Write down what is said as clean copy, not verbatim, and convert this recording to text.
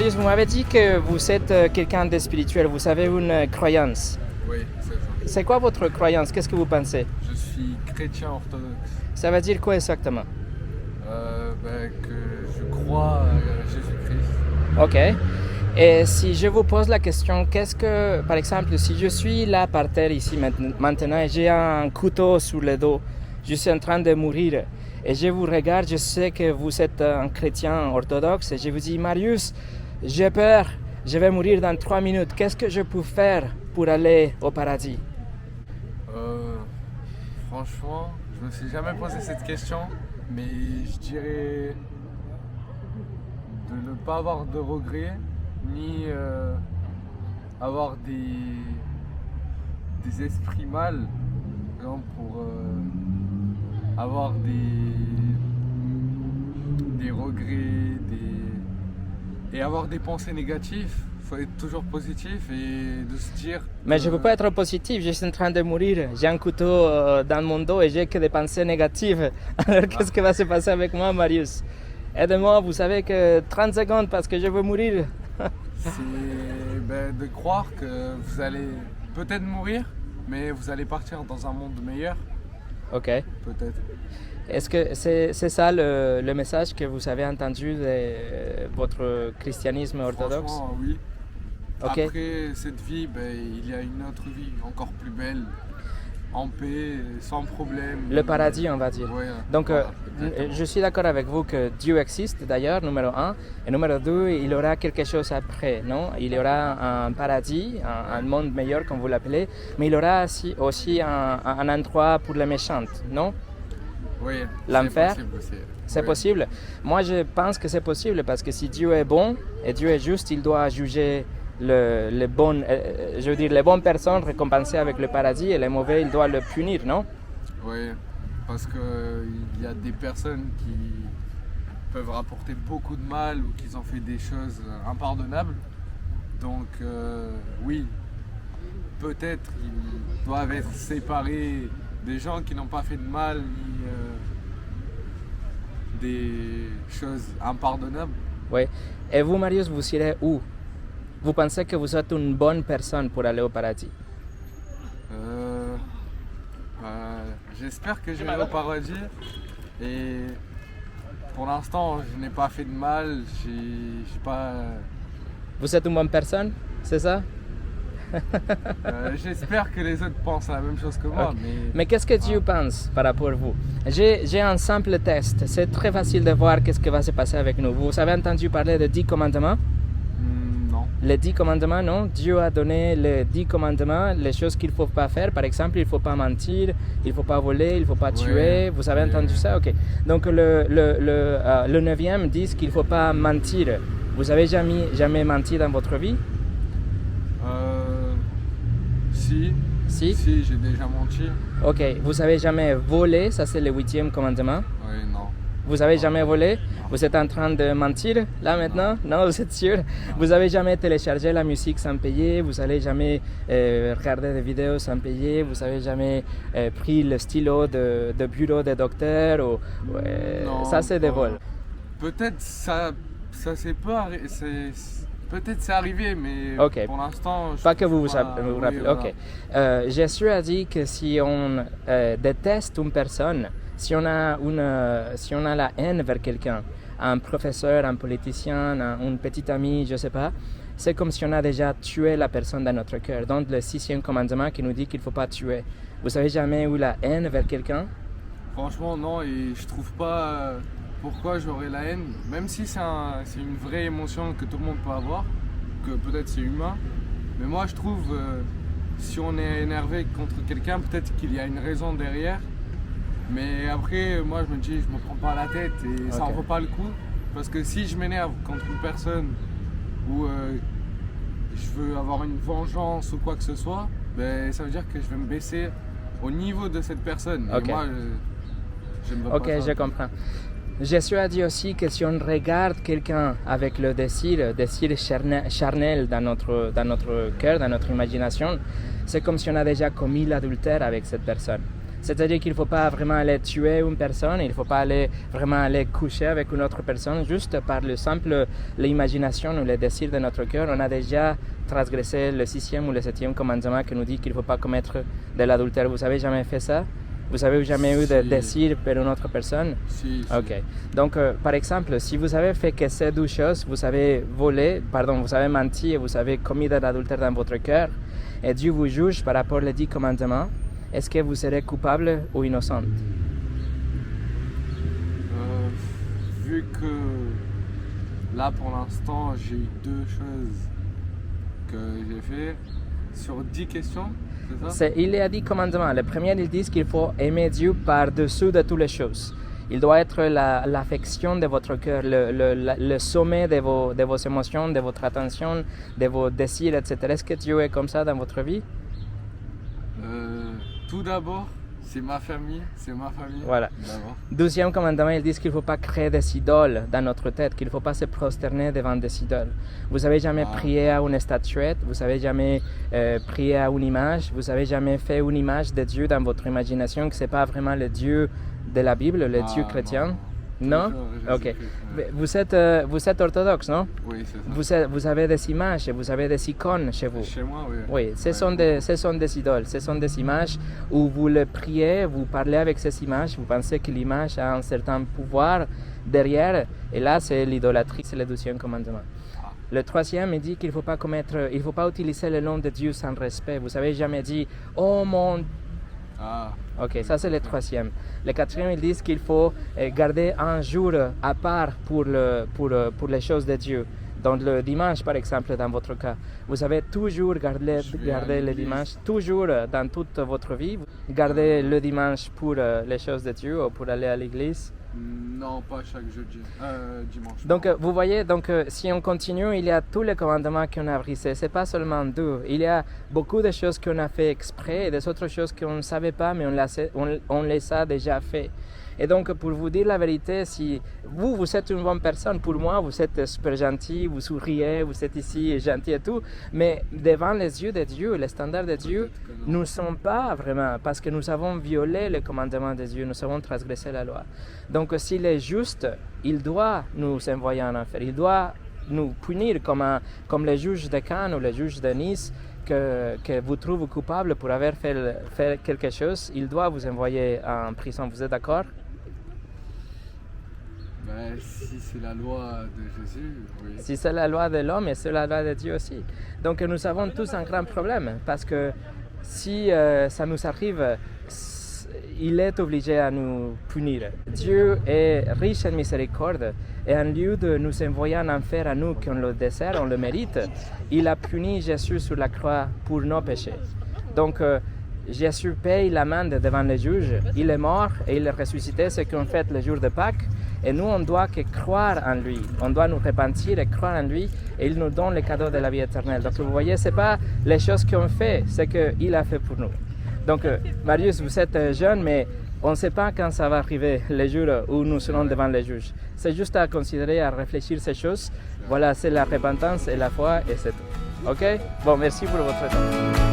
Marius, vous m'avez dit que vous êtes quelqu'un de spirituel, vous avez une croyance. Oui, c'est ça. C'est quoi votre croyance? Qu'est-ce que vous pensez? Je suis chrétien orthodoxe. Ça veut dire quoi exactement? Que je crois à Jésus-Christ. Ok. Et si je vous pose la question, qu'est-ce que, par exemple, si je suis là par terre ici maintenant et j'ai un couteau sur le dos, je suis en train de mourir et je vous regarde, je sais que vous êtes un chrétien orthodoxe et je vous dis, Marius, j'ai peur, je vais mourir dans 3 minutes, qu'est-ce que je peux faire pour aller au paradis? Franchement, je me suis jamais posé cette question, mais je dirais de ne pas avoir de regrets, ni avoir des esprits mal, genre pour avoir des regrets, et avoir des pensées négatives. Il faut être toujours positif et de se dire... Mais je ne peux pas être positif, je suis en train de mourir, j'ai un couteau dans mon dos et j'ai que des pensées négatives. Alors qu'est-ce qui va se passer avec moi, Marius? Aidez-moi, vous savez que 30 secondes parce que je veux mourir. C'est de croire que vous allez peut-être mourir, mais vous allez partir dans un monde meilleur. Ok. Peut-être. Est-ce que c'est ça le message que vous avez entendu de votre christianisme orthodoxe? Franchement, oui. Okay. Après cette vie, il y a une autre vie encore plus belle, en paix, sans problème. Le paradis, on va dire. Ouais, donc, voilà, je suis d'accord avec vous que Dieu existe d'ailleurs, numéro 1. Et numéro 2, il y aura quelque chose après, non? Il y aura un paradis, un monde meilleur, comme vous l'appelez, mais il y aura aussi un endroit pour les méchants, non? Oui, l'enfer. C'est oui. Possible. Moi, je pense que c'est possible parce que si Dieu est bon et Dieu est juste, il doit juger les bonnes personnes récompensées avec le paradis et les mauvais, il doit le punir, non? Oui, parce qu'il y a des personnes qui peuvent rapporter beaucoup de mal ou qui ont fait des choses impardonnables. Donc oui, peut-être ils doivent être séparés des gens qui n'ont pas fait de mal ni des choses impardonnables. Oui. Et vous, Marius, vous irez où? Vous pensez que vous êtes une bonne personne pour aller au paradis? J'espère que j'irai au paradis. Et pour l'instant, je n'ai pas fait de mal. J'ai pas. Vous êtes une bonne personne, c'est ça? J'espère que les autres pensent la même chose que moi. Okay. Mais, mais qu'est-ce que Dieu pense par rapport à vous? J'ai un simple test. C'est très facile de voir qu'est-ce qui va se passer avec nous. Vous avez entendu parler de 10 commandements? Non. Les 10 commandements, non? Dieu a donné les 10 commandements, les choses qu'il ne faut pas faire. Par exemple, il ne faut pas mentir, il ne faut pas voler, il ne faut pas tuer. Vous avez entendu ça? Ok. Donc le 9e dit qu'il ne faut pas mentir. Vous avez jamais menti dans votre vie? Si, j'ai déjà menti. Ok. Vous avez jamais volé? Ça, c'est le 8e commandement. Oui, non. Vous avez jamais volé? Vous êtes en train de mentir là maintenant? Non, vous êtes sûr? Vous avez jamais téléchargé la musique sans payer? Vous n'avez jamais regardé des vidéos sans payer? Vous avez jamais pris le stylo de bureau des docteurs? Non, ça, c'est des vols. Peut-être ça c'est pas peut-être c'est arrivé, mais okay. Pour l'instant... Pas que vous vous rappelez. Voilà. Ok. Jésus a dit que si on déteste une personne, si on a la haine vers quelqu'un, un professeur, un politicien, un petit ami, je ne sais pas, c'est comme si on a déjà tué la personne dans notre cœur. Donc le 6e commandement qui nous dit qu'il ne faut pas tuer. Vous avez jamais eu la haine vers quelqu'un? Franchement, non, et je trouve pas pourquoi j'aurais la haine, même si c'est une vraie émotion que tout le monde peut avoir, que peut-être c'est humain. Mais moi, je trouve, si on est énervé contre quelqu'un, peut-être qu'il y a une raison derrière. Mais après, moi, je me dis, je me prends pas la tête et ça en vaut pas le coup. Parce que si je m'énerve contre une personne ou je veux avoir une vengeance ou quoi que ce soit, ça veut dire que je vais me baisser au niveau de cette personne. Okay. Et moi, je ne veux pas ça. Ok, je comprends. Jésus a dit aussi que si on regarde quelqu'un avec le désir charnel dans notre cœur, dans notre imagination, c'est comme si on a déjà commis l'adultère avec cette personne. C'est-à-dire qu'il ne faut pas vraiment aller tuer une personne, il ne faut pas vraiment aller coucher avec une autre personne, juste par le simple l'imagination ou le désir de notre cœur. On a déjà transgressé le 6e ou le 7e commandement qui nous dit qu'il ne faut pas commettre de l'adultère. Vous avez jamais fait ça? Vous avez jamais eu de désir pour une autre personne? Si. Ok. Donc, par exemple, si vous avez fait que ces deux choses, vous avez vous avez menti et vous avez commis de l'adultère dans votre cœur, et Dieu vous juge par rapport aux 10 commandements, est-ce que vous serez coupable ou innocente? Vu que là, pour l'instant, j'ai eu 2 choses que j'ai fait sur 10 questions. Il y a 10 commandements. Le premier, ils disent qu'il faut aimer Dieu par-dessus de toutes les choses. Il doit être l'affection de votre cœur, le sommet de vos émotions, de votre attention, de vos désirs, etc. Est-ce que Dieu est comme ça dans votre vie? Tout d'abord, c'est ma famille. Voilà. Deuxième commandement, ils disent qu'il ne faut pas créer des idoles dans notre tête, qu'il ne faut pas se prosterner devant des idoles. Vous n'avez jamais prié à une statuette, vous n'avez jamais prié à une image, vous n'avez jamais fait une image de Dieu dans votre imagination, que ce n'est pas vraiment le Dieu de la Bible, le Dieu chrétien. Non? Ok. Vous êtes orthodoxe, non? Oui, c'est ça. Vous avez des images, vous avez des icônes chez vous. Chez moi, oui. Oui, ce sont des idoles, ce sont des images où vous le priez, vous parlez avec ces images, vous pensez que l'image a un certain pouvoir derrière, et là c'est l'idolâtrie, c'est le 12e commandement. Le 3e, il dit qu'il il faut pas utiliser le nom de Dieu sans respect. Vous avez jamais dit « Oh mon ». Ok, ça c'est le 3e. Le 4e, ils disent qu'il faut garder un jour à part pour les choses de Dieu. Donc le dimanche, par exemple, dans votre cas, vous avez toujours gardé le dimanche, toujours dans toute votre vie, garder le dimanche pour les choses de Dieu ou pour aller à l'église. Non, pas chaque dimanche. Donc vous voyez, si on continue, il y a tous les commandements qu'on a brisés. C'est pas seulement 2. Il y a beaucoup de choses qu'on a fait exprès et des autres choses qu'on ne savait pas, mais on les a déjà fait. Et donc, pour vous dire la vérité, si vous êtes une bonne personne, pour moi, vous êtes super gentil, vous souriez, vous êtes ici gentil et tout, mais devant les yeux de Dieu, les standards de Dieu, nous ne sommes pas vraiment, parce que nous avons violé les commandements de Dieu, nous avons transgressé la loi. Donc, s'il est juste, il doit nous envoyer en enfer, il doit nous punir comme les juges de Cannes ou les juges de Nice, que vous trouvez coupable pour avoir fait quelque chose, il doit vous envoyer en prison. Vous êtes d'accord? Si c'est la loi de Jésus, oui. Si c'est la loi de l'homme, et c'est la loi de Dieu aussi. Donc nous avons tous un grand problème, parce que si ça nous arrive, il est obligé à nous punir. Dieu est riche en miséricorde, et en lieu de nous envoyer en enfer à nous, qu'on le désire, on le mérite, il a puni Jésus sur la croix pour nos péchés. Donc Jésus paye l'amende devant les juges, il est mort et il est ressuscité, ce qu'on fait le jour de Pâques, et nous on doit que croire en lui, on doit nous repentir et croire en lui, et il nous donne le cadeau de la vie éternelle. Donc vous voyez, ce n'est pas les choses qu'on fait, c'est qu'il a fait pour nous. Donc Marius, vous êtes jeune, mais on ne sait pas quand ça va arriver, le jour où nous serons devant les juges. C'est juste à considérer, à réfléchir ces choses. Voilà, c'est la repentance et la foi, et c'est tout. Ok? Bon, merci pour votre temps.